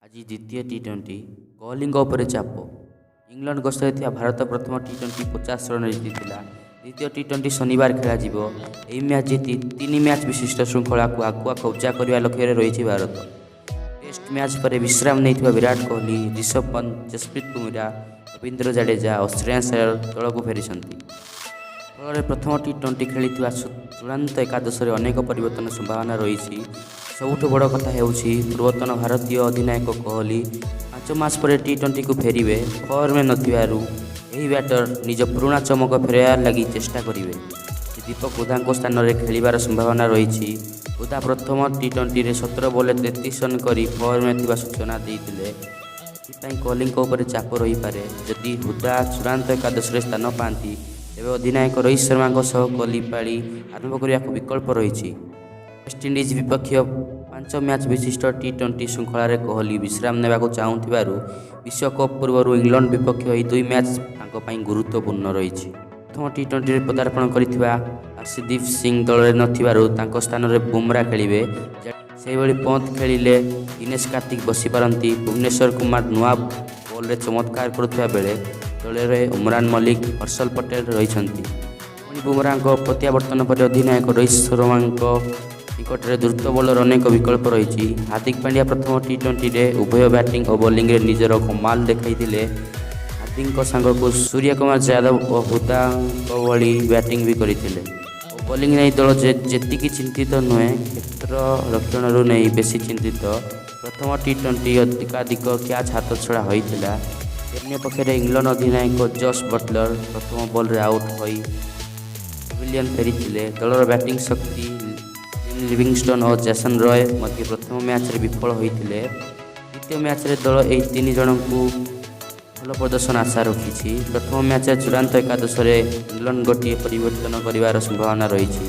ଆଜି ଦ୍ୱିତୀୟ ଟି20 କୋହଲିଙ୍କ ଉପରେ ଚାପ। ଇଂଲଣ୍ଡ ଗସ୍ତରେ ଥିବା ଭାରତ ପ୍ରଥମ ଟି20 50 ରନରେ ଜିତିଥିଲା। ଦ୍ୱିତୀୟ ଟି20 ଶନିବାର ଖେଳାଯିବ। ଏହି ମ୍ୟାଚ୍ ଜିତି 3 ମ୍ୟାଚ୍ ବିଶିଷ୍ଟ ଶୃଙ୍ଖଳାକୁ ଆଗୁଆ କବ୍ଜା କରିବା ଲକ୍ଷ୍ୟରେ ରହିଛି ଭାରତ। ଟେଷ୍ଟ ମ୍ୟାଚ୍ ପରେ ବିଶ୍ରାମ ନେଇଥିବା ବିରାଟ କୋହଲି, ରିଷଭ ପନ୍ତ, ଯଶପ୍ରୀତ ବୁମରା, ରବୀନ୍ଦ୍ର ଜାଡେଜା ଓ ଶ୍ରେୟାସ ଆୟର ଦଳକୁ ଫେରିଛନ୍ତି। ଫଳରେ ପ୍ରଥମ ଟି20 ଖେଳିଥିବା ଚୂଡ଼ାନ୍ତ ଏକାଦଶରେ ଅନେକ ପରିବର୍ତ୍ତନ ସମ୍ଭାବନା ରହିଛି। ସବୁଠୁ ବଡ଼ କଥା ହେଉଛି ପୂର୍ବତନ ଭାରତୀୟ ଅଧିନାୟକ କୋହଲି 5 ମାସ ପରେ ଟି20କୁ ଫେରିବେ। ଫର୍ମରେ ନଥିବାରୁ ଏହି ବ୍ୟାଟର ନିଜ ପୁରୁଣା ଚମକ ଫେରାଇବା ଲାଗି ଚେଷ୍ଟା କରିବେ। ଦୀପକ ହୁଦାଙ୍କ ସ୍ଥାନରେ ଖେଳିବାର ସମ୍ଭାବନା ରହିଛି। ହୁଦା ପ୍ରଥମ ଟି20ରେ 17 ବଲ୍ରେ 33 ରନ୍ କରି ଫର୍ମରେ ଥିବା ସୂଚନା ଦେଇଥିଲେ। ଏଥିପାଇଁ କୋହଲିଙ୍କ ଉପରେ ଚାପ ରହିପାରେ। ଯଦି ହୁଦା ଚୂଡ଼ାନ୍ତ ଏକାଦଶରେ ସ୍ଥାନ ପାଆନ୍ତି, ତେବେ ଅଧିନାୟକ ରୋହିତ ଶର୍ମାଙ୍କ ସହ କୋହଲି ପାଳି ଆରମ୍ଭ କରିବାକୁ ବିକଳ୍ପ ରହିଛି। ୱେଷ୍ଟଇଣ୍ଡିଜ୍ ବିପକ୍ଷ 5 ମ୍ୟାଚ୍ ବିଶିଷ୍ଟ ଟି20 ଶୃଙ୍ଖଳାରେ କୋହଲି ବିଶ୍ରାମ ନେବାକୁ ଚାହୁଁଥିବାରୁ ବିଶ୍ୱକପ୍ ପୂର୍ବରୁ ଇଂଲଣ୍ଡ ବିପକ୍ଷ ଏହି 2 ମ୍ୟାଚ୍ ତାଙ୍କ ପାଇଁ ଗୁରୁତ୍ୱପୂର୍ଣ୍ଣ ରହିଛି। ପ୍ରଥମ ଟି20ରେ ପଦାର୍ପଣ କରିଥିବା ହର୍ଷଦୀପ ସିଂ ଦଳରେ ନଥିବାରୁ ତାଙ୍କ ସ୍ଥାନରେ ବୁମରା ଖେଳିବେ। ସେହିଭଳି ପନ୍ତ ଖେଳିଲେ ଦିନେଶ କାର୍ତିକ ବସିପାରନ୍ତି। ଭୁବନେଶ୍ୱର କୁମାର ନୂଆ ବଲ୍ରେ ଚମତ୍କାର କରୁଥିବା ବେଳେ ଦଳରେ ଉମରାନ ମଲ୍ଲିକ, ହର୍ଷଲ ପଟେଲ ରହିଛନ୍ତି। ପୁଣି ବୁମରାଙ୍କ ପ୍ରତ୍ୟାବର୍ତ୍ତନ ପରେ ଅଧିନାୟକ ରୋହିତ ଶର୍ମାଙ୍କ ନିକଟରେ ଦ୍ରୁତ ବୋଲର ଅନେକ ବିକଳ୍ପ ରହିଛି। ହାର୍ଦ୍ଦିକ ପାଣ୍ଡ୍ୟା ପ୍ରଥମ ଟି20ରେ ଉଭୟ ବ୍ୟାଟିଂ ଓ ବୋଲିଂରେ ନିଜର କମାଲ ଦେଖାଇଥିଲେ। ହାର୍ଦ୍ଦିକଙ୍କ ସାଙ୍ଗକୁ ସୂର୍ଯ୍ୟକୁମାର ଯାଦବ ଓ ହୁଦାଙ୍କ ଭଳି ବ୍ୟାଟିଂ ବି କରିଥିଲେ। ଓ ବୋଲିଂ ନେଇ ଦଳ ଯେତିକି ଚିନ୍ତିତ ନୁହେଁ, କ୍ଷେତ୍ରରକ୍ଷଣରୁ ନେଇ ବେଶୀ ଚିନ୍ତିତ। ପ୍ରଥମ ଟି20 ଏକାଧିକ କ୍ୟାଚ୍ ହାତଛଡ଼ା ହୋଇଥିଲା। ଅନ୍ୟ ପକ୍ଷରେ ଇଂଲଣ୍ଡ ଅଧିନାୟକ ଜସ୍ ବଟଲର ପ୍ରଥମ ବଲ୍ରେ ଆଉଟ୍ ହୋଇ ପେଭିଲିୟନ୍ ଫେରିଥିଲେ। ଦଳର ବ୍ୟାଟିଂ ଶକ୍ତି ଲିଭିଙ୍ଗଷ୍ଟନ୍ ଓ ଜେସନ୍ ରୟ ମଧ୍ୟ ପ୍ରଥମ ମ୍ୟାଚ୍ରେ ବିଫଳ ହୋଇଥିଲେ। ଦ୍ୱିତୀୟ ମ୍ୟାଚ୍ରେ ଦଳ ଏହି 3 ଜଣଙ୍କୁ ଭଲ ପ୍ରଦର୍ଶନ ଆଶା ରଖିଛି। ପ୍ରଥମ ମ୍ୟାଚ୍ରେ ଚୂଡ଼ାନ୍ତ ଏକାଦଶରେ ଇଂଲଣ୍ଡ ଗୋଟିଏ ପରିବର୍ତ୍ତନ କରିବାର ସମ୍ଭାବନା ରହିଛି।